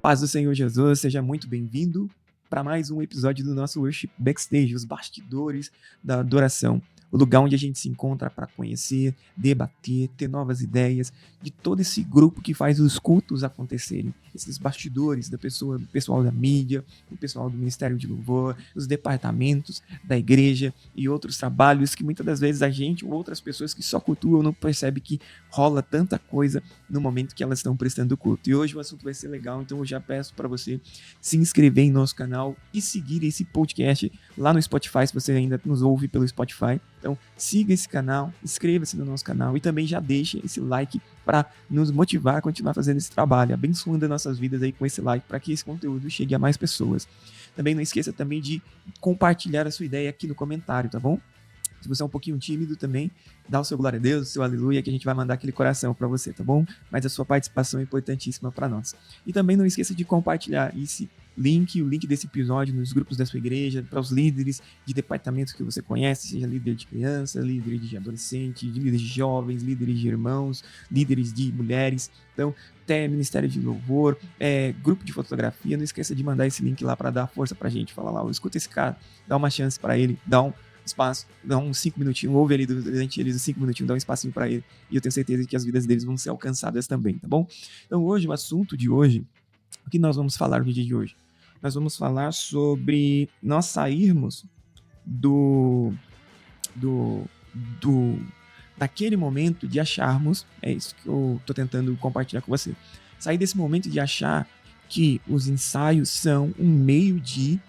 Paz do Senhor Jesus, seja muito bem-vindo para mais um episódio do nosso Worship Backstage, os bastidores da adoração, o lugar onde a gente se encontra para conhecer, debater, ter novas ideias de todo esse grupo que faz os cultos acontecerem, esses bastidores do pessoal da mídia, o pessoal do Ministério de Louvor, os departamentos da igreja e outros trabalhos que muitas das vezes a gente ou outras pessoas que só cultuam não percebem que rola tanta coisa no momento que elas estão prestando culto. E hoje o assunto vai ser legal, então eu já peço para você se inscrever em nosso canal e seguir esse podcast lá no Spotify, se você ainda nos ouve pelo Spotify. Então siga esse canal, inscreva-se no nosso canal e também já deixe esse like para nos motivar a continuar fazendo esse trabalho, abençoando as nossas vidas aí com esse like, para que esse conteúdo chegue a mais pessoas. Também não esqueça também de compartilhar a sua ideia aqui no comentário, tá bom? Se você é um pouquinho tímido também, dá o seu glória a Deus, o seu aleluia, que a gente vai mandar aquele coração para você, tá bom? Mas a sua participação é importantíssima para nós. E também não esqueça de compartilhar esse link, o link desse episódio nos grupos da sua igreja, para os líderes de departamentos que você conhece, seja líder de criança, líder de adolescente, líderes de jovens, líderes de irmãos, líderes de mulheres. Então, até Ministério de Louvor, grupo de fotografia, não esqueça de mandar esse link lá para dar força pra gente. Fala lá, escuta esse cara, dá uma chance para ele, dá um espaço, dá uns 5 minutinhos, ouve ali durante eles 5 minutinhos, dá um espacinho para ele, e eu tenho certeza que as vidas deles vão ser alcançadas também, tá bom? Então hoje, o assunto de hoje, o que nós vamos falar no dia de hoje? Nós vamos falar sobre nós sairmos daquele momento de acharmos, é isso que eu tô tentando compartilhar com você, sair desse momento de achar que os ensaios são um meio de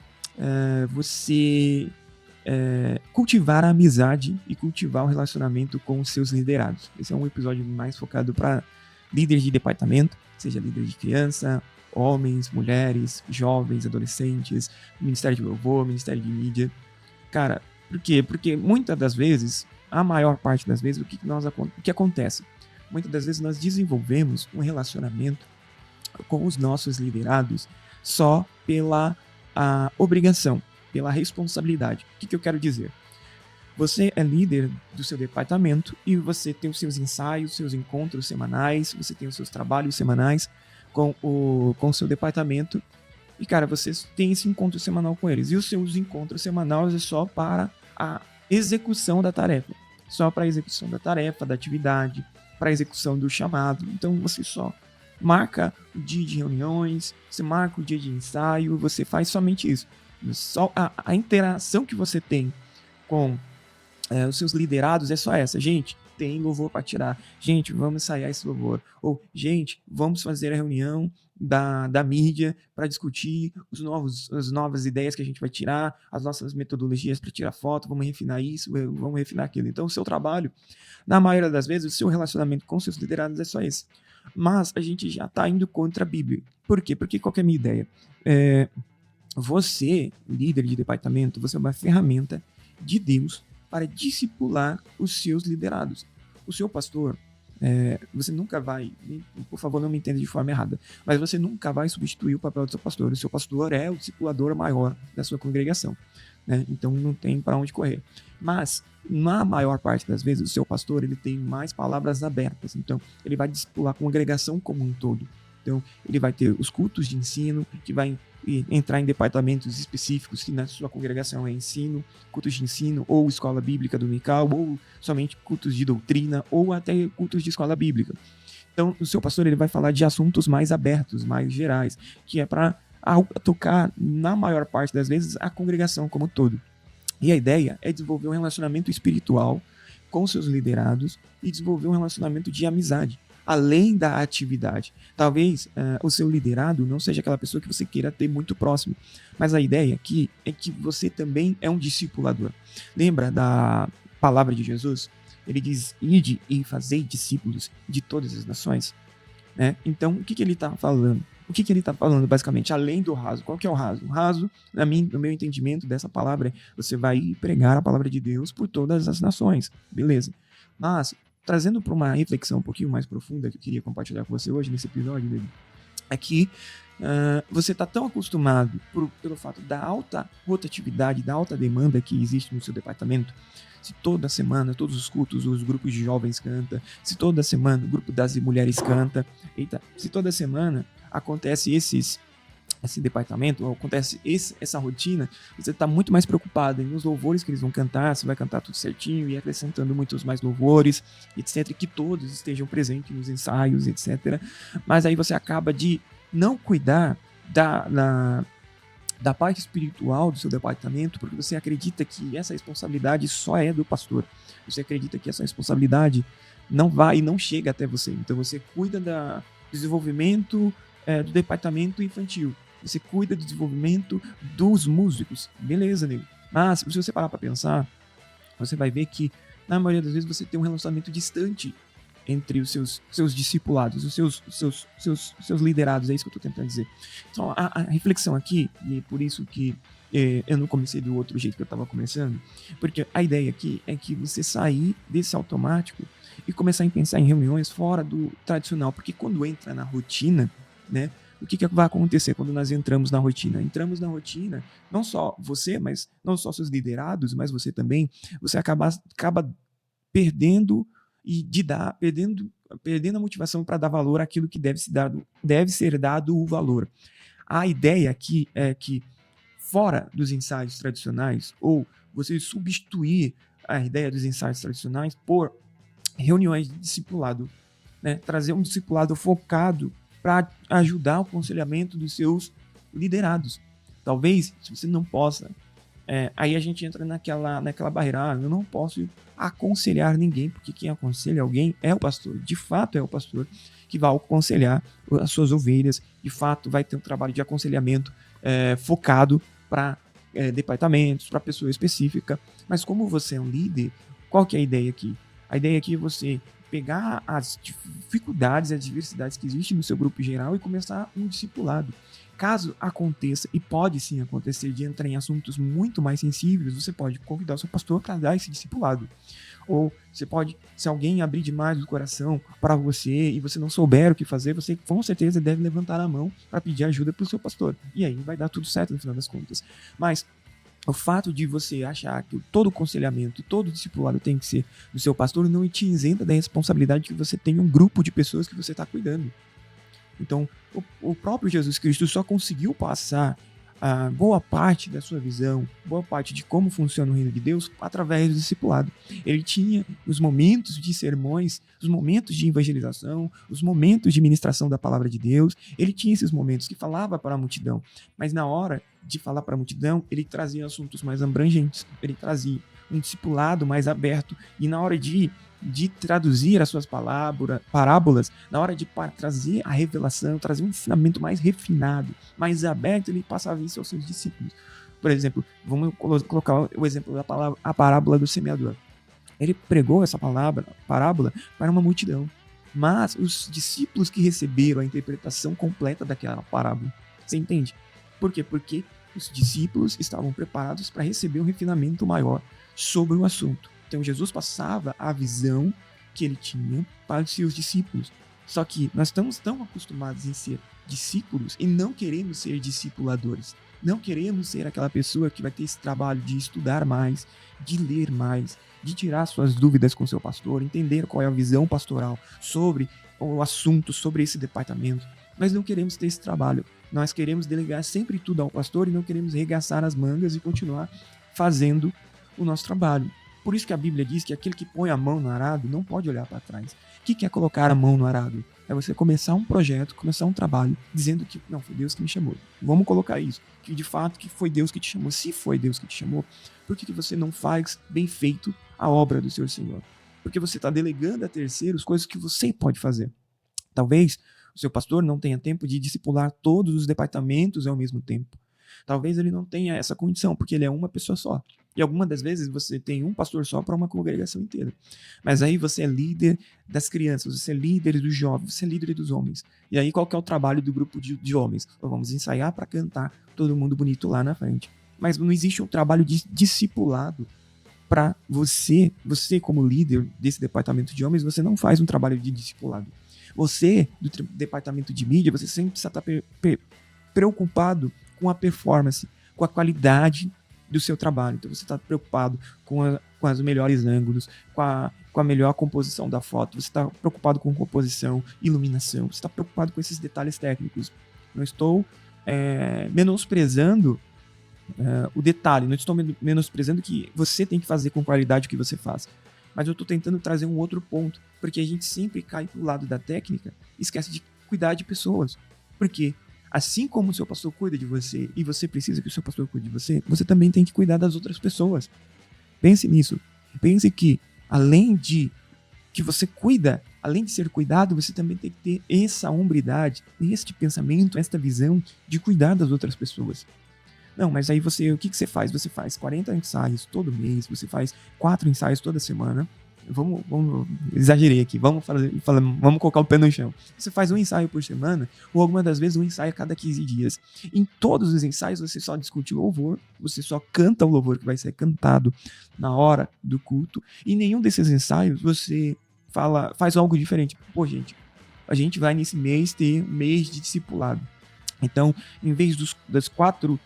você cultivar a amizade e cultivar o relacionamento com os seus liderados. Esse é um episódio mais focado para líderes de departamento, seja líder de criança, homens, mulheres, jovens, adolescentes, Ministério de Louvor, Ministério de Mídia. Cara, por quê? Porque muitas das vezes, a maior parte das vezes, o que acontece? Muitas das vezes nós desenvolvemos um relacionamento com os nossos liderados só pela obrigação, pela responsabilidade. O que eu quero dizer? Você é líder do seu departamento e você tem os seus ensaios, seus encontros semanais, você tem os seus trabalhos semanais com o seu departamento e, cara, você tem esse encontro semanal com eles. E os seus encontros semanais é só para a execução da tarefa. Só para a execução da tarefa, da atividade, para a execução do chamado. Então, você só marca o dia de reuniões, você marca o dia de ensaio, você faz somente isso. Só a interação que você tem com os seus liderados é só essa. Gente, tem louvor para tirar. Gente, vamos ensaiar esse louvor. Ou, gente, vamos fazer a reunião da mídia para discutir as novas ideias que a gente vai tirar, as nossas metodologias para tirar foto, vamos refinar isso, vamos refinar aquilo. Então, o seu trabalho, na maioria das vezes, o seu relacionamento com seus liderados é só esse. Mas a gente já está indo contra a Bíblia. Por quê? Porque qual que é a minha ideia? Você, líder de departamento, você é uma ferramenta de Deus para discipular os seus liderados. O seu pastor, você nunca vai, por favor, não me entenda de forma errada, mas você nunca vai substituir o papel do seu pastor. O seu pastor é o discipulador maior da sua congregação, né? Então não tem para onde correr. Mas, na maior parte das vezes, o seu pastor ele tem mais palavras abertas. Então, ele vai discipular a congregação como um todo. Então, ele vai ter os cultos de ensino, que vai entrar em departamentos específicos, que na sua congregação é ensino, cultos de ensino, ou escola bíblica dominical, ou somente cultos de doutrina, ou até cultos de escola bíblica. Então, o seu pastor ele vai falar de assuntos mais abertos, mais gerais, que é para tocar, na maior parte das vezes, a congregação como um todo. E a ideia é desenvolver um relacionamento espiritual com seus liderados e desenvolver um relacionamento de amizade, além da atividade. Talvez o seu liderado não seja aquela pessoa que você queira ter muito próximo, mas a ideia aqui é que você também é um discipulador. Lembra da palavra de Jesus? Ele diz, ide e fazei discípulos de todas as nações. Né? Então, o que ele está falando? O que ele está falando, basicamente, além do raso? Qual que é o raso? O raso, no meu entendimento dessa palavra, é você vai pregar a palavra de Deus por todas as nações. Beleza. Mas, trazendo para uma reflexão um pouquinho mais profunda que eu queria compartilhar com você hoje nesse episódio, David, é que você está tão acostumado pelo fato da alta rotatividade, da alta demanda que existe no seu departamento. Se toda semana, todos os cultos, os grupos de jovens cantam, se toda semana o grupo das mulheres canta, se toda semana acontece esse departamento, ou acontece essa rotina, você está muito mais preocupado em os louvores que eles vão cantar, se vai cantar tudo certinho, e acrescentando muitos mais louvores, etc., que todos estejam presentes nos ensaios, etc. Mas aí você acaba de não cuidar da parte espiritual do seu departamento, porque você acredita que essa responsabilidade só é do pastor. Você acredita que essa responsabilidade não vai e não chega até você. Então você cuida do desenvolvimento do departamento infantil. Você cuida do desenvolvimento dos músicos. Beleza, nego. Mas se você parar para pensar, você vai ver que na maioria das vezes você tem um relacionamento distante entre os seus discipulados, os seus liderados, é isso que eu estou tentando dizer. Então, a reflexão aqui, e é por isso que eu não comecei do outro jeito que eu estava começando, porque a ideia aqui é que você sair desse automático e começar a pensar em reuniões fora do tradicional, porque quando entra na rotina, né, o que vai acontecer quando nós entramos na rotina? Entramos na rotina, não só você, mas não só seus liderados, mas você também, você acaba perdendo perdendo a motivação para dar valor àquilo que deve ser dado o valor. A ideia aqui é que, fora dos ensaios tradicionais, ou você substituir a ideia dos ensaios tradicionais por reuniões de discipulado, né? Trazer um discipulado focado para ajudar o aconselhamento dos seus liderados. Talvez, se você não possa, aí a gente entra naquela barreira, eu não posso aconselhar ninguém, porque quem aconselha alguém é o pastor, de fato é o pastor que vai aconselhar as suas ovelhas, de fato vai ter um trabalho de aconselhamento focado para departamentos, para pessoa específica, mas como você é um líder, qual que é a ideia aqui? A ideia aqui é você pegar as dificuldades e as diversidades que existem no seu grupo geral e começar um discipulado. Caso aconteça, e pode sim acontecer, de entrar em assuntos muito mais sensíveis, você pode convidar o seu pastor para dar esse discipulado. Ou você pode, se alguém abrir demais o coração para você e você não souber o que fazer, você com certeza deve levantar a mão para pedir ajuda para o seu pastor. E aí vai dar tudo certo no final das contas. Mas o fato de você achar que todo aconselhamento, todo discipulado tem que ser do seu pastor não te isenta da responsabilidade que você tem um grupo de pessoas que você está cuidando. Então, o próprio Jesus Cristo só conseguiu passar boa parte da sua visão, boa parte de como funciona o reino de Deus através do discipulado. Ele tinha os momentos de sermões, os momentos de evangelização, os momentos de ministração da palavra de Deus. Ele tinha esses momentos que falava para a multidão, mas na hora de falar para a multidão, ele trazia assuntos mais abrangentes, ele trazia um discipulado mais aberto, e na hora de traduzir as suas parábolas, na hora de trazer a revelação, trazer um ensinamento mais refinado, mais aberto, ele passava isso aos seus discípulos. Por exemplo, vamos colocar o exemplo a parábola do semeador. Ele pregou essa parábola para uma multidão, mas os discípulos que receberam a interpretação completa daquela parábola, você entende? Por quê? Porque os discípulos estavam preparados para receber um refinamento maior sobre o assunto. Então Jesus passava a visão que ele tinha para os seus discípulos. Só que nós estamos tão acostumados em ser discípulos e não queremos ser discipuladores. Não queremos ser aquela pessoa que vai ter esse trabalho de estudar mais, de ler mais, de tirar suas dúvidas com seu pastor, entender qual é a visão pastoral sobre o assunto, sobre esse departamento. Nós não queremos ter esse trabalho. Nós queremos delegar sempre tudo ao pastor e não queremos regaçar as mangas e continuar fazendo o nosso trabalho. Por isso que a Bíblia diz que aquele que põe a mão no arado não pode olhar para trás. O que é colocar a mão no arado? É você começar um projeto, começar um trabalho, dizendo que não, foi Deus que me chamou. Vamos colocar isso, que de fato que foi Deus que te chamou. Se foi Deus que te chamou, por que você não faz bem feito a obra do seu Senhor? Porque você está delegando a terceiros coisas que você pode fazer. Talvez o seu pastor não tenha tempo de discipular todos os departamentos ao mesmo tempo. Talvez ele não tenha essa condição, porque ele é uma pessoa só. E algumas das vezes você tem um pastor só para uma congregação inteira. Mas aí você é líder das crianças, você é líder dos jovens, você é líder dos homens. E aí qual que é o trabalho do grupo de homens? Então, vamos ensaiar para cantar todo mundo bonito lá na frente. Mas não existe um trabalho de discipulado para você como líder desse departamento de homens, você não faz um trabalho de discipulado. Você, do departamento de mídia, você sempre precisa estar preocupado com a performance, com a qualidade do seu trabalho. Então você está preocupado com os melhores ângulos, com a com a melhor composição da foto, você está preocupado com composição, iluminação, você está preocupado com esses detalhes técnicos. Não estou menosprezando o detalhe, não estou menosprezando que você tem que fazer com qualidade o que você faz. Mas eu estou tentando trazer um outro ponto, porque a gente sempre cai pro lado da técnica e esquece de cuidar de pessoas. Porque assim como o seu pastor cuida de você e você precisa que o seu pastor cuide de você, você também tem que cuidar das outras pessoas. Pense nisso. Pense que, além de que você cuida, além de ser cuidado, você também tem que ter essa hombridade, este pensamento, esta visão de cuidar das outras pessoas. Não, mas aí o que você faz? Você faz 40 ensaios todo mês, você faz 4 ensaios toda semana. Vamos exagerei aqui, vamos colocar o pé no chão. Você faz um ensaio por semana, ou algumas das vezes um ensaio a cada 15 dias. Em todos os ensaios você só discute louvor, você só canta o louvor que vai ser cantado na hora do culto, e em nenhum desses ensaios você faz algo diferente. Pô, gente, a gente vai nesse mês ter um mês de discipulado. Então, em vez das 4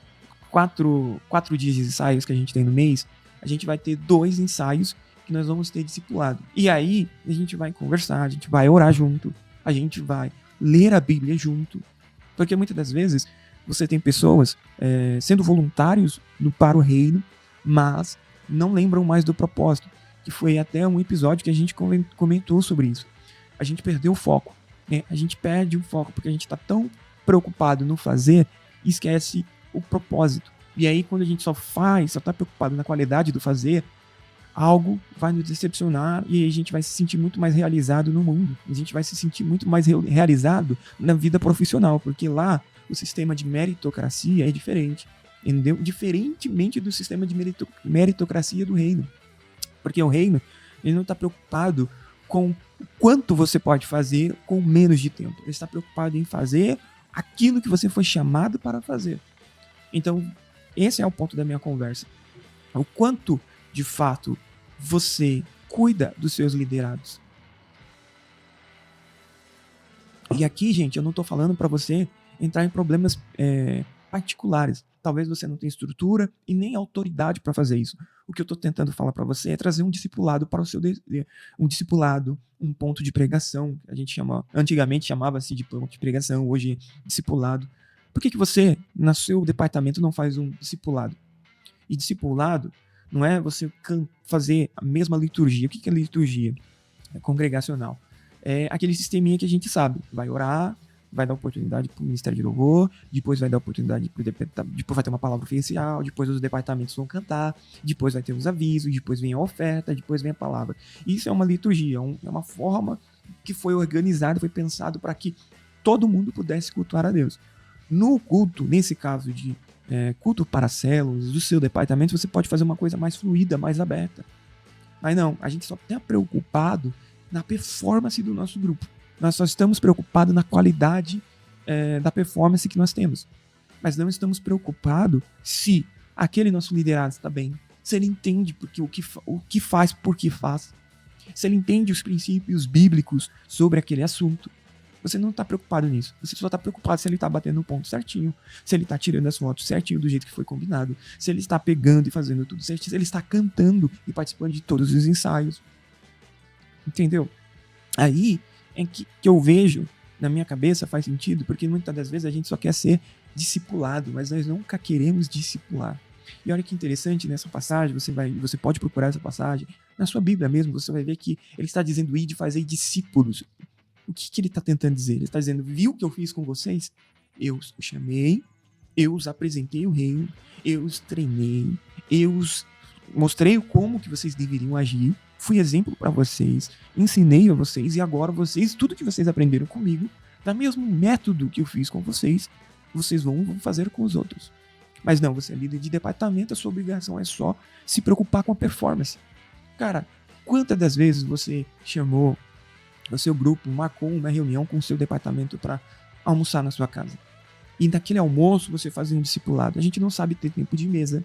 dias de ensaios que a gente tem no mês, a gente vai ter 2 ensaios que nós vamos ter discipulado. E aí, a gente vai conversar, a gente vai orar junto, a gente vai ler a Bíblia junto. Porque muitas das vezes, você tem pessoas sendo voluntários para o reino, mas não lembram mais do propósito. Que foi até um episódio que a gente comentou sobre isso. A gente perdeu o foco. Né? A gente perde o foco porque a gente está tão preocupado no fazer e esquece o propósito. E aí, quando a gente só está preocupado na qualidade do fazer, algo vai nos decepcionar e a gente vai se sentir muito mais realizado no mundo. A gente vai se sentir muito mais realizado na vida profissional, porque lá o sistema de meritocracia é diferente, entendeu? Diferentemente do sistema de meritocracia do reino. Porque o reino, ele não está preocupado com o quanto você pode fazer com menos de tempo. Ele está preocupado em fazer aquilo que você foi chamado para fazer. Então, esse é o ponto da minha conversa. O quanto, de fato, você cuida dos seus liderados. E aqui, gente, eu não estou falando para você entrar em problemas particulares. Talvez você não tenha estrutura e nem autoridade para fazer isso. O que eu estou tentando falar para você é trazer um discipulado para o seu um ponto de pregação. A gente antigamente chamava-se de ponto de pregação, hoje é discipulado. Por que você, no seu departamento, não faz um discipulado? E discipulado não é você fazer a mesma liturgia. O que é liturgia? É congregacional. É aquele sisteminha que a gente sabe. Vai orar, vai dar oportunidade para o Ministério de Louvor, depois vai dar oportunidade depois vai ter uma palavra oficial, depois os departamentos vão cantar, depois vai ter os avisos, depois vem a oferta, depois vem a palavra. Isso é uma liturgia, é uma forma que foi organizada, foi pensado para que todo mundo pudesse cultuar a Deus. No culto, nesse caso de culto para células, do seu departamento, você pode fazer uma coisa mais fluida, mais aberta. Mas não, a gente só está preocupado na performance do nosso grupo. Nós só estamos preocupados na qualidade da performance que nós temos. Mas não estamos preocupados se aquele nosso liderado está bem, se ele entende o que faz, por que faz, se ele entende os princípios bíblicos sobre aquele assunto. Você não está preocupado nisso. Você só está preocupado se ele está batendo o ponto certinho, se ele está tirando as fotos certinho do jeito que foi combinado, se ele está pegando e fazendo tudo certinho, se ele está cantando e participando de todos os ensaios. Entendeu? Aí é que eu vejo, na minha cabeça faz sentido, porque muitas das vezes a gente só quer ser discipulado, mas nós nunca queremos discipular. E olha que interessante, nessa passagem, você pode procurar essa passagem, na sua Bíblia mesmo, você vai ver que ele está dizendo ide fazer discípulos. O que ele está tentando dizer? Ele está dizendo, viu o que eu fiz com vocês? Eu os chamei, eu os apresentei o reino, eu os treinei, eu os mostrei como que vocês deveriam agir, fui exemplo para vocês, ensinei a vocês e agora vocês, tudo que vocês aprenderam comigo, da mesmo método que eu fiz com vocês, vocês vão fazer com os outros. Mas não, você é líder de departamento, a sua obrigação é só se preocupar com a performance. Cara, quantas das vezes você chamou o seu grupo, marcou uma reunião com o seu departamento para almoçar na sua casa? E naquele almoço você fazia um discipulado. A gente não sabe ter tempo de mesa.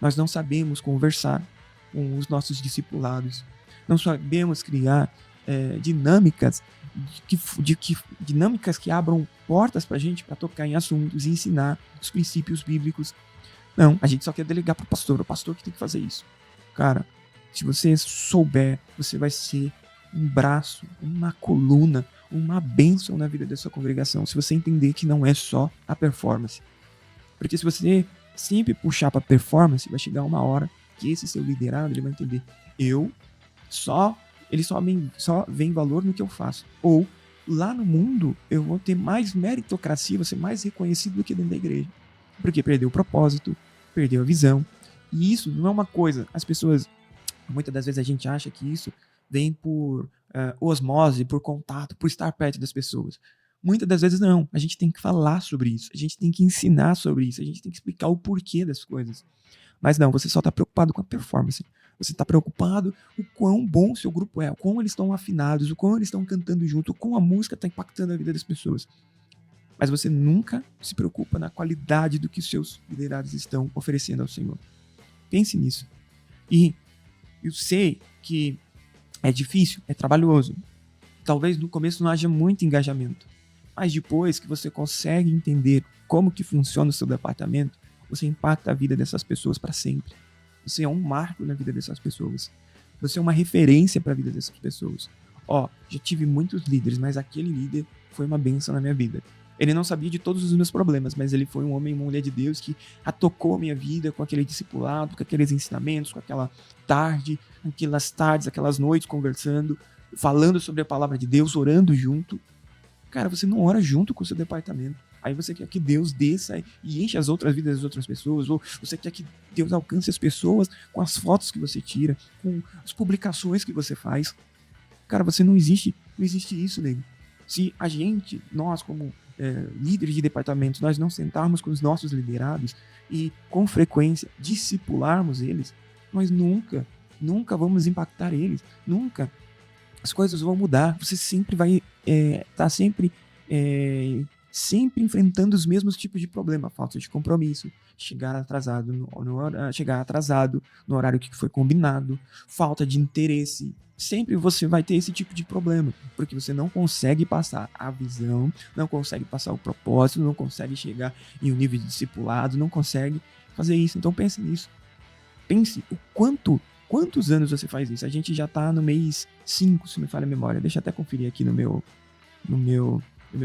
Nós não sabemos conversar com os nossos discipulados. Não sabemos criar dinâmicas que abram portas para a gente para tocar em assuntos e ensinar os princípios bíblicos. Não, a gente só quer delegar para o pastor que tem que fazer isso. Cara, Se você souber, você vai ser um braço, uma coluna, uma bênção na vida da sua congregação. Se você entender que não é só a performance. Porque se você sempre puxar para performance, vai chegar uma hora que esse seu liderado ele vai entender. Ele só vem valor no que eu faço. Ou lá no mundo eu vou ter mais meritocracia, vou ser mais reconhecido do que dentro da igreja. Porque perdeu o propósito, perdeu a visão. E isso não é uma coisa. As pessoas, muitas das vezes a gente acha que isso vem por osmose, por contato, por estar perto das pessoas. Muitas das vezes não. A gente tem que falar sobre isso. A gente tem que ensinar sobre isso. A gente tem que explicar o porquê das coisas. Mas não, você só está preocupado com a performance. Você está preocupado o quão bom o seu grupo é, o quão eles estão afinados, o quão eles estão cantando junto, o quão a música está impactando a vida das pessoas. Mas você nunca se preocupa na qualidade do que os seus liderados estão oferecendo ao Senhor. Pense nisso. E eu sei que é difícil, é trabalhoso. Talvez no começo não haja muito engajamento. Mas depois que você consegue entender como que funciona o seu departamento, você impacta a vida dessas pessoas para sempre. Você é um marco na vida dessas pessoas. Você é uma referência para a vida dessas pessoas. Já tive muitos líderes, mas aquele líder foi uma bênção na minha vida. Ele não sabia de todos os meus problemas, mas ele foi um homem e uma mulher de Deus que tocou a minha vida com aquele discipulado, com aqueles ensinamentos, com aquela tarde, aquelas tardes, aquelas noites conversando, falando sobre a palavra de Deus, orando junto. Cara, você não ora junto com o seu departamento. Aí você quer que Deus desça e enche as outras vidas das outras pessoas, ou você quer que Deus alcance as pessoas com as fotos que você tira, com as publicações que você faz. Cara, não existe isso, nego. Se a gente, nós como líderes de departamento, nós não sentarmos com os nossos liderados e com frequência discipularmos eles, nós nunca vamos impactar eles, nunca. As coisas vão mudar, você sempre vai estar sempre enfrentando os mesmos tipos de problema, falta de compromisso, chegar atrasado no horário que foi combinado, falta de interesse. Sempre você vai ter esse tipo de problema, porque você não consegue passar a visão, não consegue passar o propósito, não consegue chegar em um nível de discipulado, não consegue fazer isso. Então pense nisso. Pense o quantos anos você faz isso. A gente já tá no mês 5, se não me falha a memória. Deixa eu até conferir aqui no meu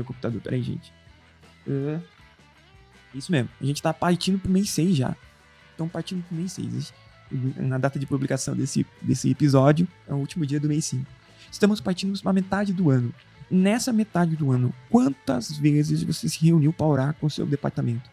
computador. Peraí, gente. Isso mesmo. A gente tá partindo pro mês 6 já. Então partindo pro mês 6. Na data de publicação desse episódio, é o último dia do mês 5. Estamos partindo para a metade do ano. Nessa metade do ano, quantas vezes você se reuniu para orar com o seu departamento?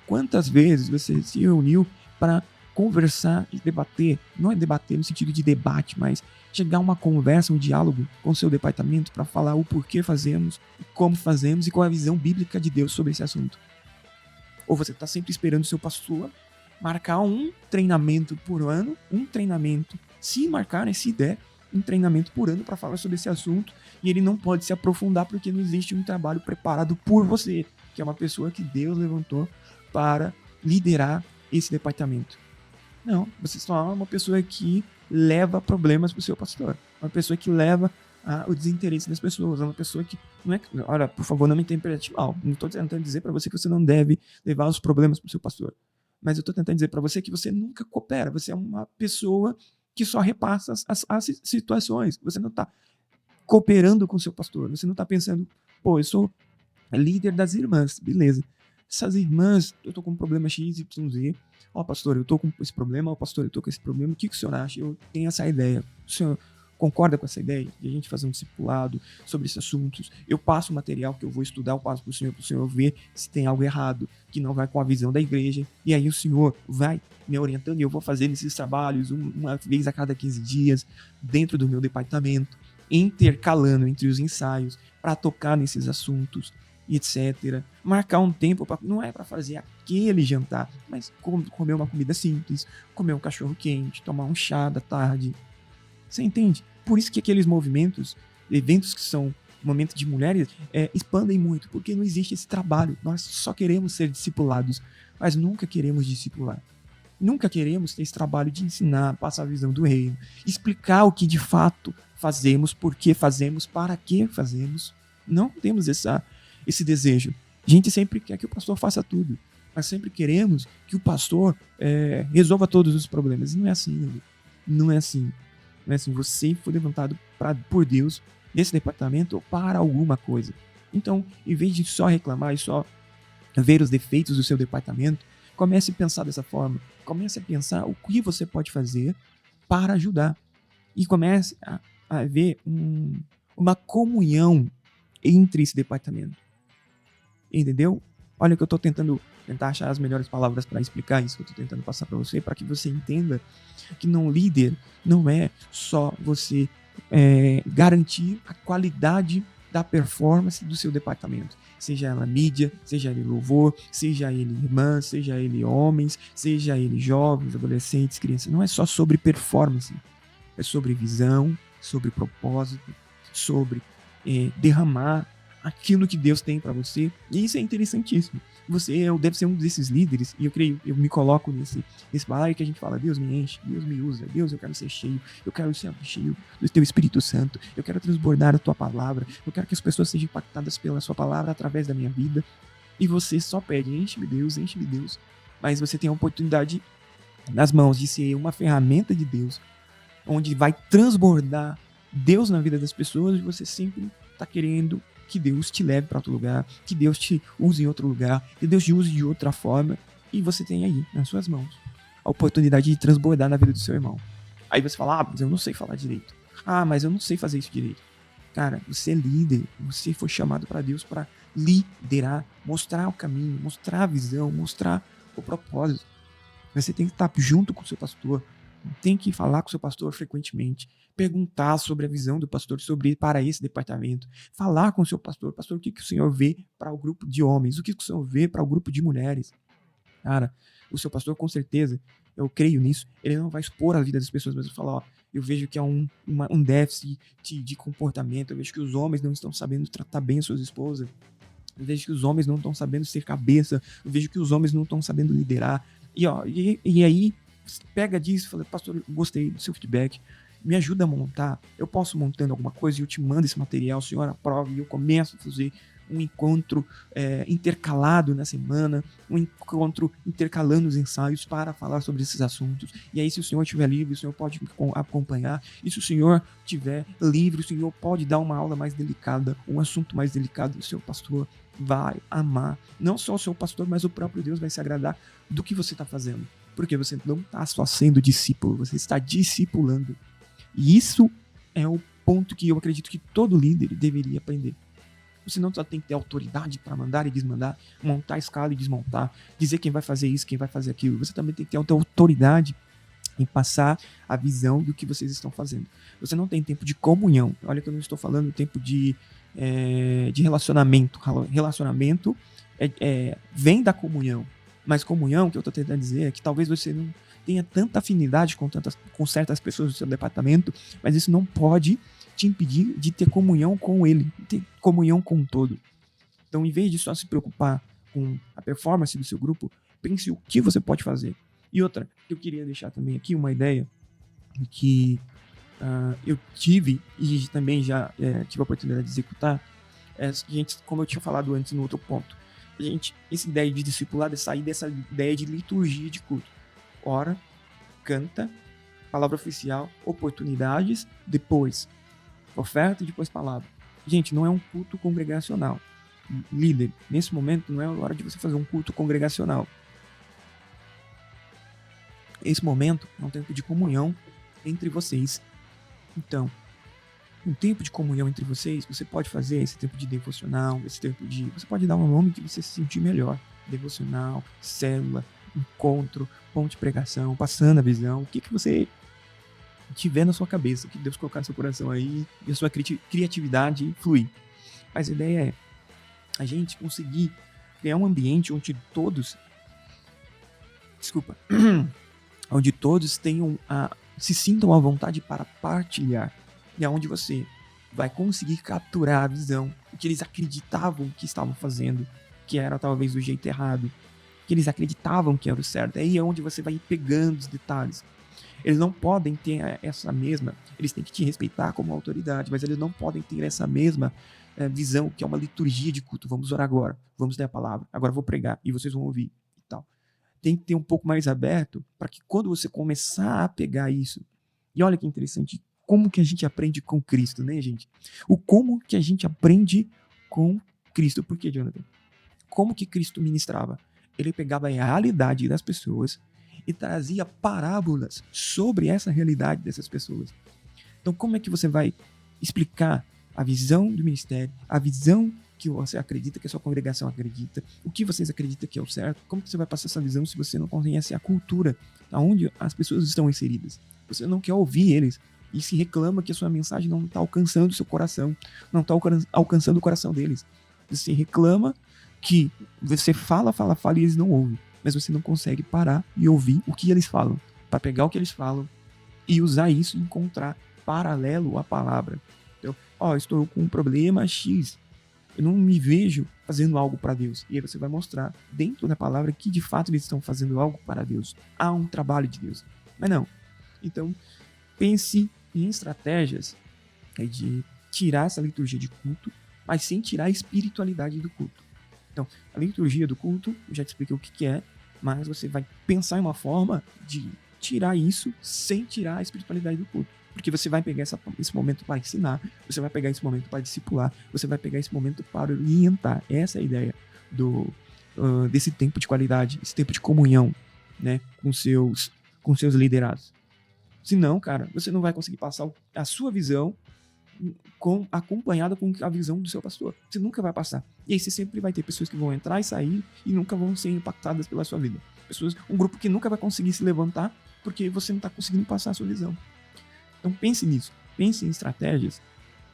Quantas vezes você se reuniu para conversar e debater? Não é debater no sentido de debate, mas chegar a uma conversa, um diálogo com o seu departamento para falar o porquê fazemos, como fazemos e qual é a visão bíblica de Deus sobre esse assunto. Ou você está sempre esperando o seu pastor marcar um treinamento por ano, se marcar, né, se der, um treinamento por ano para falar sobre esse assunto, e ele não pode se aprofundar porque não existe um trabalho preparado por você, que é uma pessoa que Deus levantou para liderar esse departamento. Não, você só é uma pessoa que leva problemas para o seu pastor, uma pessoa que leva o desinteresse das pessoas, uma pessoa que não é... Olha, por favor, não me interprete mal, não estou tentando dizer para você que você não deve levar os problemas para o seu pastor. Mas eu estou tentando dizer para você que você nunca coopera. Você é uma pessoa que só repassa as situações. Você não está cooperando com o seu pastor. Você não está pensando, eu sou líder das irmãs. Beleza. Essas irmãs, eu estou com um problema X, Y, Z. Pastor, eu estou com esse problema. Pastor, eu estou com esse problema. O que o senhor acha? Eu tenho essa ideia. O senhor concorda com essa ideia de a gente fazer um discipulado sobre esses assuntos? Eu passo o material que eu vou estudar, eu passo para o senhor ver se tem algo errado, que não vai com a visão da igreja, e aí o senhor vai me orientando e eu vou fazendo esses trabalhos uma vez a cada 15 dias dentro do meu departamento, intercalando entre os ensaios para tocar nesses assuntos, etc. Marcar um tempo, não é para fazer aquele jantar, mas comer uma comida simples, comer um cachorro quente, tomar um chá da tarde. Você entende? Por isso que aqueles eventos que são momentos de mulheres, expandem muito, porque não existe esse trabalho. Nós só queremos ser discipulados, mas nunca queremos discipular. Nunca queremos ter esse trabalho de ensinar, passar a visão do reino, explicar o que de fato fazemos, por que fazemos, para que fazemos. Não temos esse desejo. A gente sempre quer que o pastor faça tudo, mas sempre queremos que o pastor resolva todos os problemas. E não é assim, né? Não é assim. Não é assim. Você foi levantado por Deus nesse departamento para alguma coisa. Então, em vez de só reclamar e só ver os defeitos do seu departamento, comece a pensar dessa forma. Comece a pensar o que você pode fazer para ajudar. E comece a ver uma comunhão entre esse departamento. Entendeu? Olha que eu estou tentar achar as melhores palavras para explicar isso que eu estou tentando passar para você, para que você entenda que não líder não é só você garantir a qualidade da performance do seu departamento. Seja ela mídia, seja ele louvor, seja ele irmã, seja ele homens, seja ele jovens, adolescentes, crianças. Não é só sobre performance. É sobre visão, sobre propósito, sobre derramar aquilo que Deus tem para você. E isso é interessantíssimo. Você deve ser um desses líderes, e eu me coloco nesse balaio que a gente fala: Deus me enche, Deus me usa, Deus, eu quero ser cheio, eu quero ser cheio do teu Espírito Santo, eu quero transbordar a tua palavra, eu quero que as pessoas sejam impactadas pela sua palavra através da minha vida. E você só pede: enche-me Deus, enche-me Deus. Mas você tem a oportunidade nas mãos de ser uma ferramenta de Deus, onde vai transbordar Deus na vida das pessoas, e você sempre está querendo que Deus te leve para outro lugar, que Deus te use em outro lugar, que Deus te use de outra forma, e você tem aí, nas suas mãos, a oportunidade de transbordar na vida do seu irmão. Aí você fala: mas eu não sei falar direito. Mas eu não sei fazer isso direito. Cara, você é líder, você foi chamado para Deus para liderar, mostrar o caminho, mostrar a visão, mostrar o propósito. Você tem que estar junto com o seu pastor, tem que falar com o seu pastor frequentemente, perguntar sobre a visão do pastor para esse departamento, falar com o seu pastor: pastor, o que o senhor vê para o grupo de homens, o que o senhor vê para o grupo de mulheres? Cara, o seu pastor, com certeza, eu creio nisso, ele não vai expor a vida das pessoas, mas vai falar: eu vejo que há um déficit de comportamento, eu vejo que os homens não estão sabendo tratar bem as suas esposas, eu vejo que os homens não estão sabendo ser cabeça, eu vejo que os homens não estão sabendo liderar. E aí, pega disso e fala: pastor, gostei do seu feedback, me ajuda a montar, eu posso montando alguma coisa e eu te mando esse material, o senhor aprova, e eu começo a fazer um encontro intercalado na semana, um encontro intercalando os ensaios para falar sobre esses assuntos. E aí, se o senhor estiver livre, o senhor pode acompanhar. E se o senhor estiver livre, o senhor pode dar uma aula mais delicada, um assunto mais delicado. O seu pastor vai amar. Não só o seu pastor, mas o próprio Deus vai se agradar do que você está fazendo. Porque você não está só sendo discípulo, você está discipulando. E isso é o ponto que eu acredito que todo líder deveria aprender. Você não só tem que ter autoridade para mandar e desmandar, montar a escala e desmontar, dizer quem vai fazer isso, quem vai fazer aquilo. Você também tem que ter autoridade em passar a visão do que vocês estão fazendo. Você não tem tempo de comunhão. Olha que eu não estou falando tempo de relacionamento. Relacionamento vem da comunhão. Mas comunhão, que eu estou tentando dizer, é que talvez você não tenha tanta afinidade com certas pessoas do seu departamento, mas isso não pode te impedir de ter comunhão com ele, ter comunhão com o todo. Então, em vez de só se preocupar com a performance do seu grupo, pense o que você pode fazer. E outra, eu queria deixar também aqui uma ideia que eu tive e também já tive a oportunidade de executar. Gente, como eu tinha falado antes no outro ponto, essa ideia de discipulado é sair dessa ideia de liturgia de culto. Ora, canta, palavra oficial, oportunidades, depois oferta e depois palavra. Gente, não é um culto congregacional. Líder, nesse momento não é a hora de você fazer um culto congregacional. Esse momento é um tempo de comunhão entre vocês. Então, um tempo de comunhão entre vocês, você pode fazer esse tempo de devocional, você pode dar um nome que você se sentir melhor. Devocional, célula, encontro, ponto de pregação, passando a visão, o que você tiver na sua cabeça, que Deus colocar no seu coração aí, e a sua criatividade fluir. Mas a ideia é a gente conseguir criar um ambiente onde todos onde todos se sintam à vontade para partilhar, e aonde você vai conseguir capturar a visão, o que eles acreditavam que estavam fazendo, que era talvez do jeito errado, que eles acreditavam que era o certo. Aí é onde você vai pegando os detalhes. Eles não podem ter eles têm que te respeitar como autoridade, mas eles não podem ter essa mesma visão, que é uma liturgia de culto. Vamos orar agora, vamos ler a palavra, agora eu vou pregar e vocês vão ouvir e tal. Tem que ter um pouco mais aberto para que quando você começar a pegar isso, E olha que interessante, como que a gente aprende com Cristo, né, gente? O como que a gente aprende com Cristo. Por quê, Jonathan? Como que Cristo ministrava? Ele pegava a realidade das pessoas e trazia parábolas sobre essa realidade dessas pessoas. Então, como é que você vai explicar a visão do ministério, a visão que você acredita, que a sua congregação acredita, o que vocês acreditam que é o certo? Como que você vai passar essa visão se você não conhece a cultura onde as pessoas estão inseridas? Você não quer ouvir eles e se reclama que a sua mensagem não está alcançando o seu coração, não está alcançando o coração deles. Você reclama que você fala e eles não ouvem, mas você não consegue parar e ouvir o que eles falam, para pegar o que eles falam e usar isso e encontrar paralelo à palavra. Então, estou com um problema X, eu não me vejo fazendo algo para Deus. E aí você vai mostrar dentro da palavra que de fato eles estão fazendo algo para Deus. Há um trabalho de Deus. Mas não. Então, pense em estratégias de tirar essa liturgia de culto, mas sem tirar a espiritualidade do culto. Então, a liturgia do culto, eu já te expliquei o que é, mas você vai pensar em uma forma de tirar isso sem tirar a espiritualidade do culto. Porque você vai pegar esse momento para ensinar, você vai pegar esse momento para discipular, você vai pegar esse momento para orientar. Essa é a ideia desse tempo de qualidade, esse tempo de comunhão, né, com seus liderados. Senão, cara, você não vai conseguir passar a sua visão acompanhada com a visão do seu pastor. Você nunca vai passar. E aí você sempre vai ter pessoas que vão entrar e sair e nunca vão ser impactadas pela sua vida. Um grupo que nunca vai conseguir se levantar porque você não está conseguindo passar a sua visão. Então pense nisso. Pense em estratégias.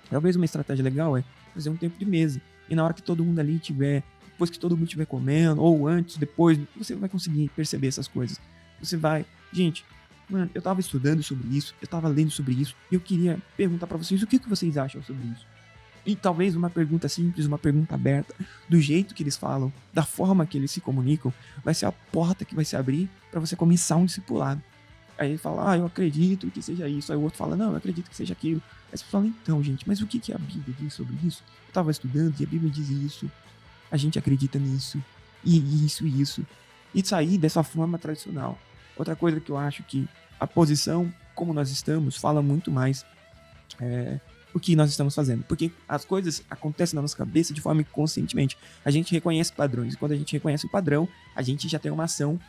Talvez uma estratégia legal é fazer um tempo de mesa. E na hora que todo mundo ali depois que todo mundo estiver comendo, ou antes, depois, você vai conseguir perceber essas coisas. Você vai... Gente, mano, eu tava estudando sobre isso, eu tava lendo sobre isso, e eu queria perguntar pra vocês o que vocês acham sobre isso. E talvez uma pergunta simples, uma pergunta aberta, do jeito que eles falam, da forma que eles se comunicam, vai ser a porta que vai se abrir pra você começar um discipulado. Aí ele fala, eu acredito que seja isso. Aí o outro fala, não, eu acredito que seja aquilo. Aí você fala, então, gente, mas o que a Bíblia diz sobre isso? Eu tava estudando e a Bíblia diz isso. A gente acredita nisso. E isso e isso. E sair dessa forma tradicional. Outra coisa que eu acho que a posição, como nós estamos, fala muito mais o que nós estamos fazendo. Porque as coisas acontecem na nossa cabeça de forma inconscientemente. A gente reconhece padrões. E quando a gente reconhece o padrão, a gente já tem uma ação,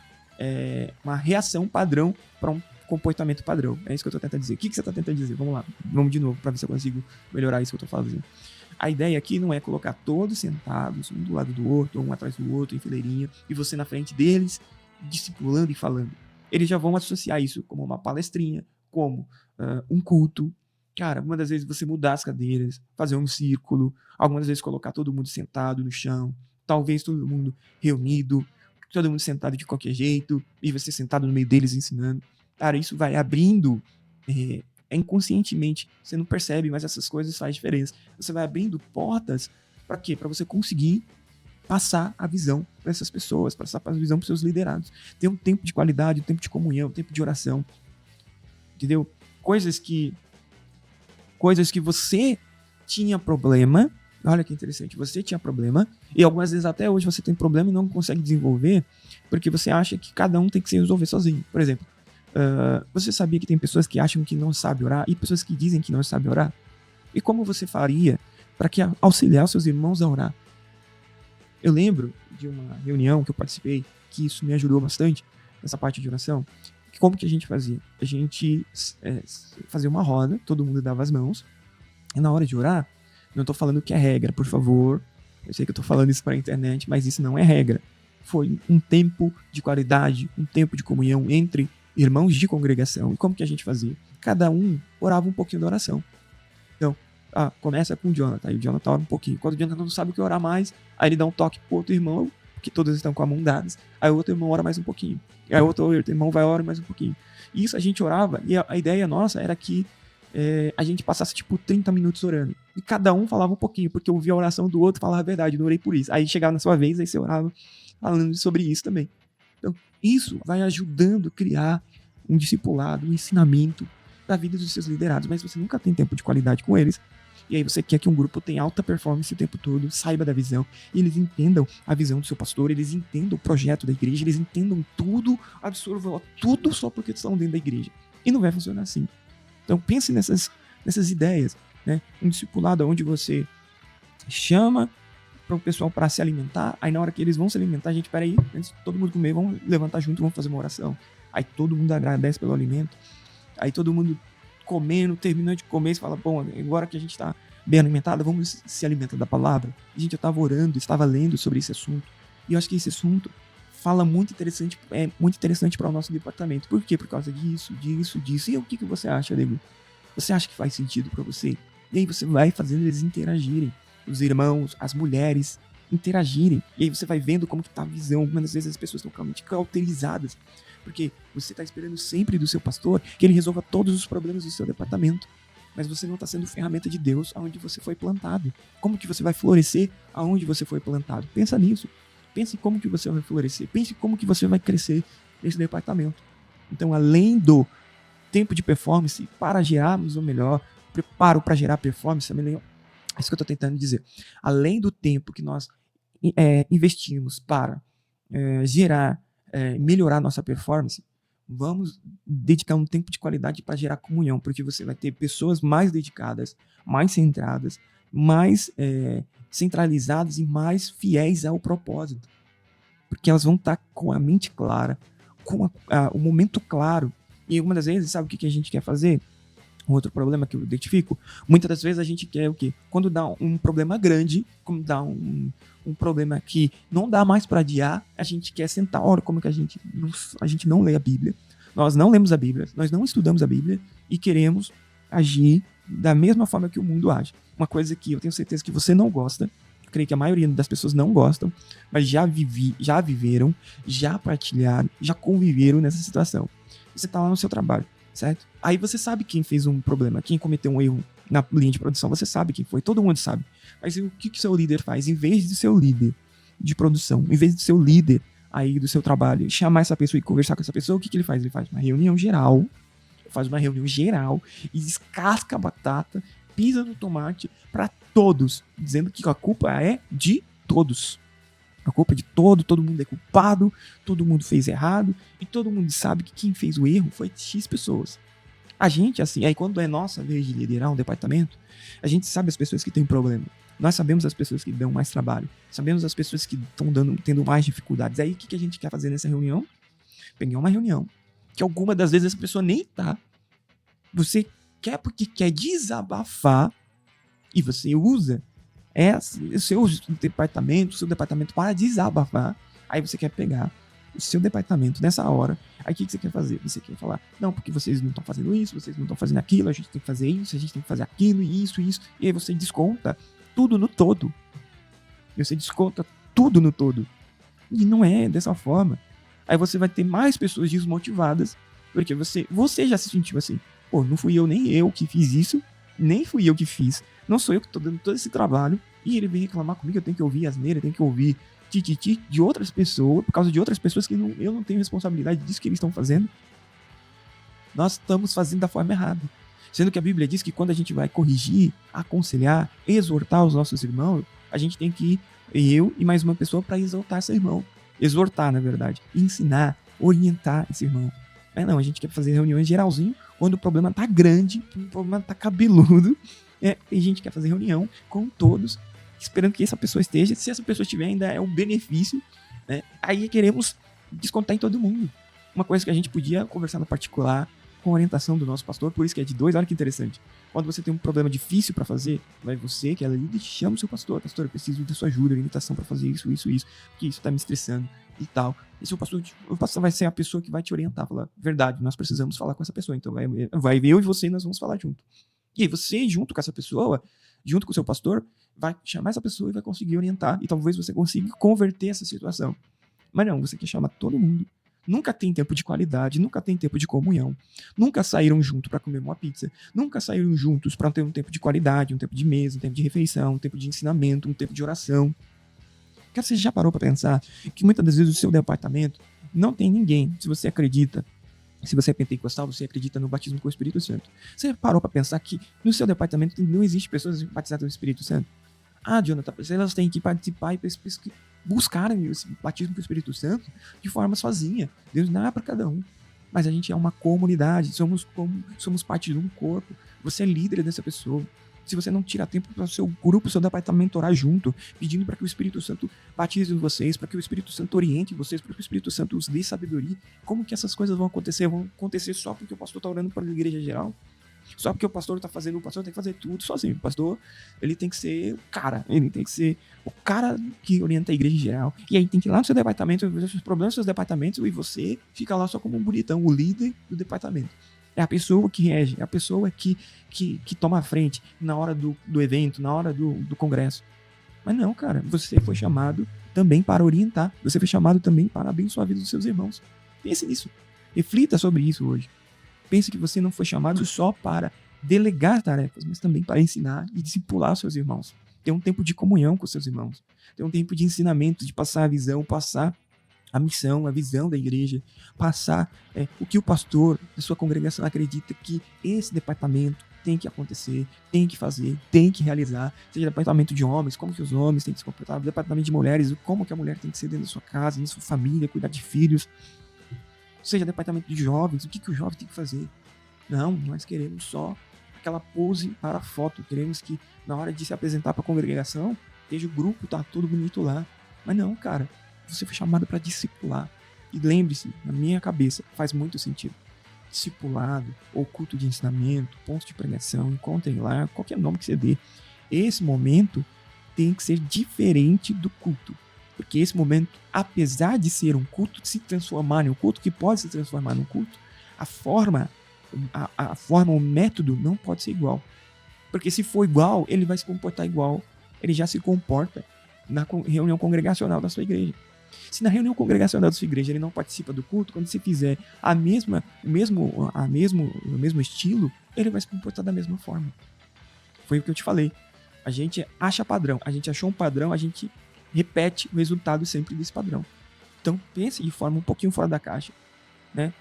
uma reação padrão para um comportamento padrão. É isso que eu tô tentando dizer. O que você tá tentando dizer? Vamos lá. Vamos de novo para ver se eu consigo melhorar isso que eu tô fazendo. A ideia aqui não é colocar todos sentados, um do lado do outro, ou um atrás do outro, em fileirinha, e você na frente deles, discipulando e falando. Eles já vão associar isso como uma palestrinha, como um culto. Cara, algumas das vezes você mudar as cadeiras, fazer um círculo, algumas vezes colocar todo mundo sentado no chão, talvez todo mundo reunido, todo mundo sentado de qualquer jeito, e você sentado no meio deles ensinando. Cara, isso vai abrindo inconscientemente, você não percebe, mas essas coisas fazem diferença. Você vai abrindo portas para quê? Para você conseguir passar a visão para essas pessoas, passar a visão para os seus liderados. Ter um tempo de qualidade, um tempo de comunhão, um tempo de oração. Entendeu? Coisas que você tinha problema. Olha que interessante, você tinha problema, e algumas vezes até hoje você tem problema e não consegue desenvolver, porque você acha que cada um tem que se resolver sozinho. Por exemplo, você sabia que tem pessoas que acham que não sabem orar e pessoas que dizem que não sabem orar? E como você faria para auxiliar os seus irmãos a orar? Eu lembro de uma reunião que eu participei, que isso me ajudou bastante nessa parte de oração. Como que a gente fazia? A gente fazia uma roda, todo mundo dava as mãos, e na hora de orar, não estou falando que é regra, por favor. Eu sei que eu estou falando isso para a internet, mas isso não é regra. Foi um tempo de qualidade, um tempo de comunhão entre irmãos de congregação. E como que a gente fazia? Cada um orava um pouquinho da oração. Então, começa com o Jonathan. Aí o Jonathan ora um pouquinho. Quando o Jonathan não sabe o que orar mais, aí ele dá um toque pro outro irmão, porque todos estão com a mão dadas. Aí o outro irmão ora mais um pouquinho. Aí o outro irmão vai orar mais um pouquinho. E isso a gente orava, e a ideia nossa era que a gente passasse tipo 30 minutos orando. E cada um falava um pouquinho, porque eu ouvia a oração do outro e falava a verdade, eu não orei por isso. Aí chegava na sua vez, aí você orava falando sobre isso também. Então, isso vai ajudando a criar um discipulado, um ensinamento da vida dos seus liderados, mas você nunca tem tempo de qualidade com eles. E aí você quer que um grupo tenha alta performance o tempo todo, saiba da visão, e eles entendam a visão do seu pastor, eles entendam o projeto da igreja, eles entendam tudo, absorvam tudo só porque estão dentro da igreja. E não vai funcionar assim. Então pense nessas ideias, né? Um discipulado onde você chama para o pessoal para se alimentar, aí na hora que eles vão se alimentar, a gente, peraí, antes de todo mundo comer, vamos levantar junto, vamos fazer uma oração. Aí todo mundo agradece pelo alimento, aí todo mundo comendo, terminando de comer, você fala, bom, agora que a gente está bem alimentado, vamos se alimentar da palavra. A gente estava orando, estava lendo sobre esse assunto, e eu acho que esse assunto fala muito interessante para o nosso departamento. Por quê? Por causa disso. E o que você acha, Diego? Você acha que faz sentido para você? E aí você vai fazendo eles interagirem, os irmãos, as mulheres interagirem, e aí você vai vendo como que tá a visão. Algumas vezes as pessoas estão realmente cauterizadas, porque você está esperando sempre do seu pastor que ele resolva todos os problemas do seu departamento, mas você não está sendo ferramenta de Deus aonde você foi plantado. Como que você vai florescer aonde você foi plantado? Pensa nisso. Pense em como que você vai florescer. Pense em como que você vai crescer nesse departamento. Então, além do tempo de performance para gerarmos o melhor, preparo para gerar performance, é isso que eu estou tentando dizer. Além do tempo que nós investimos para melhorar nossa performance, vamos dedicar um tempo de qualidade para gerar comunhão, porque você vai ter pessoas mais dedicadas, mais centradas, mais centralizadas e mais fiéis ao propósito, porque elas vão estar com a mente clara, com o momento claro. E uma das vezes, sabe o que a gente quer fazer? Um outro problema que eu identifico, muitas das vezes a gente quer o quê? Quando dá um problema grande, quando dá um problema que não dá mais para adiar, a gente quer sentar. Ora, como que a gente não lê a Bíblia, nós não lemos a Bíblia, nós não estudamos a Bíblia e queremos agir da mesma forma que o mundo age. Uma coisa que eu tenho certeza que você não gosta, eu creio que a maioria das pessoas não gostam, mas já viveram, já partilharam, já conviveram nessa situação. Você está lá no seu trabalho, certo? Aí você sabe quem fez um problema, quem cometeu um erro na linha de produção, você sabe quem foi, todo mundo sabe. Mas o que o seu líder faz? Em vez de ser o líder de produção, em vez de ser o líder aí do seu trabalho, chamar essa pessoa e conversar com essa pessoa, o que ele faz? Ele faz uma reunião geral, e descasca a batata, pisa no tomate para todos, dizendo que a culpa é de todos. A culpa é de todo mundo é culpado, todo mundo fez errado, e todo mundo sabe que quem fez o erro foi X pessoas. A gente, assim, aí quando é nossa vez de liderar um departamento, a gente sabe as pessoas que têm problema. Nós sabemos as pessoas que dão mais trabalho. Sabemos as pessoas que estão tendo mais dificuldades. Aí o que a gente quer fazer nessa reunião? Pegar uma reunião, que alguma das vezes essa pessoa nem tá. Você quer porque quer desabafar, e você usa o seu departamento para desabafar. Aí você quer pegar o seu departamento nessa hora. Aí o que você quer fazer? Você quer falar, não, porque vocês não estão fazendo isso, vocês não estão fazendo aquilo, a gente tem que fazer isso, a gente tem que fazer aquilo, isso. E aí você desconta tudo no todo. E você desconta tudo no todo. E não é dessa forma. Aí você vai ter mais pessoas desmotivadas, porque você já se sentiu assim, pô, não fui eu nem eu que fiz isso, nem fui eu que fiz, não sou eu que tô dando todo esse trabalho, e ele vem reclamar comigo, eu tenho que ouvir asneira, eu tenho que ouvir tititi de outras pessoas, por causa de outras pessoas que eu não tenho responsabilidade disso que eles estão fazendo. Nós estamos fazendo da forma errada. Sendo que a Bíblia diz que quando a gente vai corrigir, aconselhar, exortar os nossos irmãos, a gente tem que ir, eu e mais uma pessoa, para exaltar esse irmão. Exortar, na verdade. Ensinar, orientar esse irmão. Mas não, a gente quer fazer reuniões geralzinho, quando o problema tá grande, o problema tá cabeludo, e a gente quer fazer reunião com todos, esperando que essa pessoa esteja. Se essa pessoa estiver, ainda é um benefício, né? Aí queremos descontar em todo mundo. Uma coisa que a gente podia conversar no particular, com a orientação do nosso pastor, por isso que é de 2, olha que interessante. Quando você tem um problema difícil para fazer, vai você, que é líder, chama o seu pastor. Pastor, eu preciso da sua ajuda, orientação para fazer isso, porque isso tá me estressando e tal. E o pastor vai ser a pessoa que vai te orientar, falar, verdade, nós precisamos falar com essa pessoa, então vai eu e você, nós vamos falar junto. E aí você, junto com essa pessoa, junto com o seu pastor, vai chamar essa pessoa e vai conseguir orientar, e talvez você consiga converter essa situação. Mas não, você quer chamar todo mundo. Nunca tem tempo de qualidade, nunca tem tempo de comunhão. Nunca saíram juntos para comer uma pizza. Nunca saíram juntos para ter um tempo de qualidade, um tempo de mesa, um tempo de refeição, um tempo de ensinamento, um tempo de oração. Cara, você já parou para pensar que muitas das vezes o seu departamento não tem ninguém, se você acredita, se você é pentecostal, você acredita no batismo com o Espírito Santo. Você parou para pensar que no seu departamento não existe pessoas batizadas no Espírito Santo? Ah, Jonathan, elas têm que participar e buscarem esse batismo com o Espírito Santo de forma sozinha. Deus não é para cada um. mas a gente é uma comunidade, somos parte de um corpo. Você é líder dessa pessoa. Se você não tira tempo para o seu grupo, seu departamento orar junto, pedindo para que o Espírito Santo batize vocês, para que o Espírito Santo oriente vocês, para que o Espírito Santo os dê sabedoria, como que essas coisas vão acontecer? Vão acontecer só porque o pastor está orando para a igreja geral? Só porque o pastor está fazendo, o pastor tem que fazer tudo sozinho. O pastor, ele tem que ser o cara, ele tem que ser o cara que orienta a igreja geral. E aí tem que ir lá no seu departamento, ver os problemas dos seus departamentos, e você fica lá só como um bonitão, o líder do departamento. É a pessoa que rege, é a pessoa que toma a frente na hora do evento, na hora do congresso. Mas não, cara, você foi chamado também para orientar. Você foi chamado também para abençoar a vida dos seus irmãos. Pense nisso. Reflita sobre isso hoje. Pense que você não foi chamado só para delegar tarefas, mas também para ensinar e discipular os seus irmãos. Ter um tempo de comunhão com os seus irmãos. Ter um tempo de ensinamento, de passar a visão, passar a missão, a visão da igreja, passar o que o pastor da sua congregação acredita que esse departamento tem que acontecer, tem que fazer, tem que realizar, seja departamento de homens, como que os homens têm que se comportar, departamento de mulheres, como que a mulher tem que ser dentro da sua casa, na sua família, cuidar de filhos, seja departamento de jovens, o que o jovem tem que fazer. Não, nós queremos só aquela pose para a foto, queremos que na hora de se apresentar para a congregação, esteja o grupo, tá tudo bonito lá, mas não, cara, você foi chamado para discipular. E lembre-se, na minha cabeça, faz muito sentido. Discipulado, ou culto de ensinamento, ponto de pregação, encontrem lá, qualquer nome que você dê. Esse momento tem que ser diferente do culto. Porque esse momento, apesar de ser um culto, se transformar em um culto, que pode se transformar num culto, a forma, o método não pode ser igual. Porque se for igual, ele vai se comportar igual. Ele já se comporta na reunião congregacional da sua igreja. Se na reunião congregacional da sua igreja ele não participa do culto, quando você fizer o mesmo estilo, ele vai se comportar da mesma forma. Foi o que eu te falei. A gente acha padrão, a gente achou um padrão, a gente repete o resultado sempre desse padrão. Então pense de forma um pouquinho fora da caixa, né?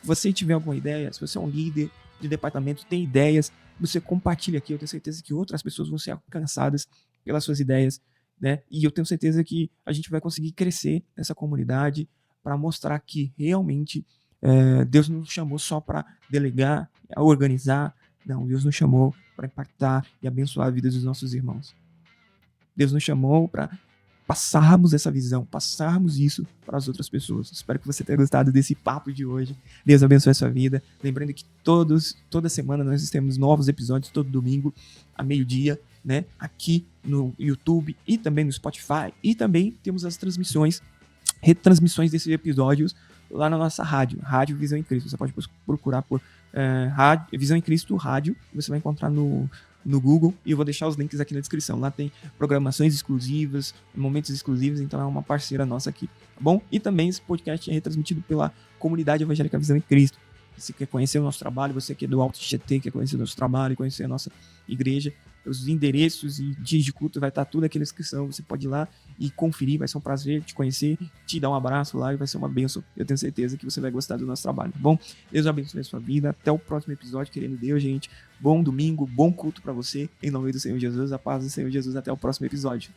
Se você tiver alguma ideia, se você é um líder de departamento, tem ideias, você compartilha aqui, eu tenho certeza que outras pessoas vão ser alcançadas pelas suas ideias, né? E eu tenho certeza que a gente vai conseguir crescer nessa comunidade para mostrar que realmente Deus não nos chamou só para delegar, organizar. Não, Deus nos chamou para impactar e abençoar a vida dos nossos irmãos. Deus nos chamou para passarmos essa visão, passarmos isso para as outras pessoas. Espero que você tenha gostado desse papo de hoje. Deus abençoe a sua vida. Lembrando que toda semana nós temos novos episódios, todo domingo, a meio-dia, né? Aqui no YouTube e também no Spotify. E também temos as retransmissões desses episódios lá na nossa Rádio Visão em Cristo. Você pode procurar por Visão em Cristo Rádio. Você vai encontrar no Google, e eu vou deixar os links aqui na descrição. Lá tem programações exclusivas, momentos exclusivos, então é uma parceira nossa aqui, tá bom? E também esse podcast é retransmitido pela comunidade evangélica Visão em Cristo. Você quer conhecer o nosso trabalho, você que é do Alto GT, quer conhecer o nosso trabalho, conhecer a nossa igreja, os endereços e dias de culto, vai estar tudo aqui na descrição. Você pode ir lá e conferir, vai ser um prazer te conhecer, te dar um abraço lá e vai ser uma bênção. Eu tenho certeza que você vai gostar do nosso trabalho, tá bom? Deus abençoe a sua vida. Até o próximo episódio, querendo Deus, gente. Bom domingo, bom culto para você. Em nome do Senhor Jesus, a paz do Senhor Jesus. Até o próximo episódio.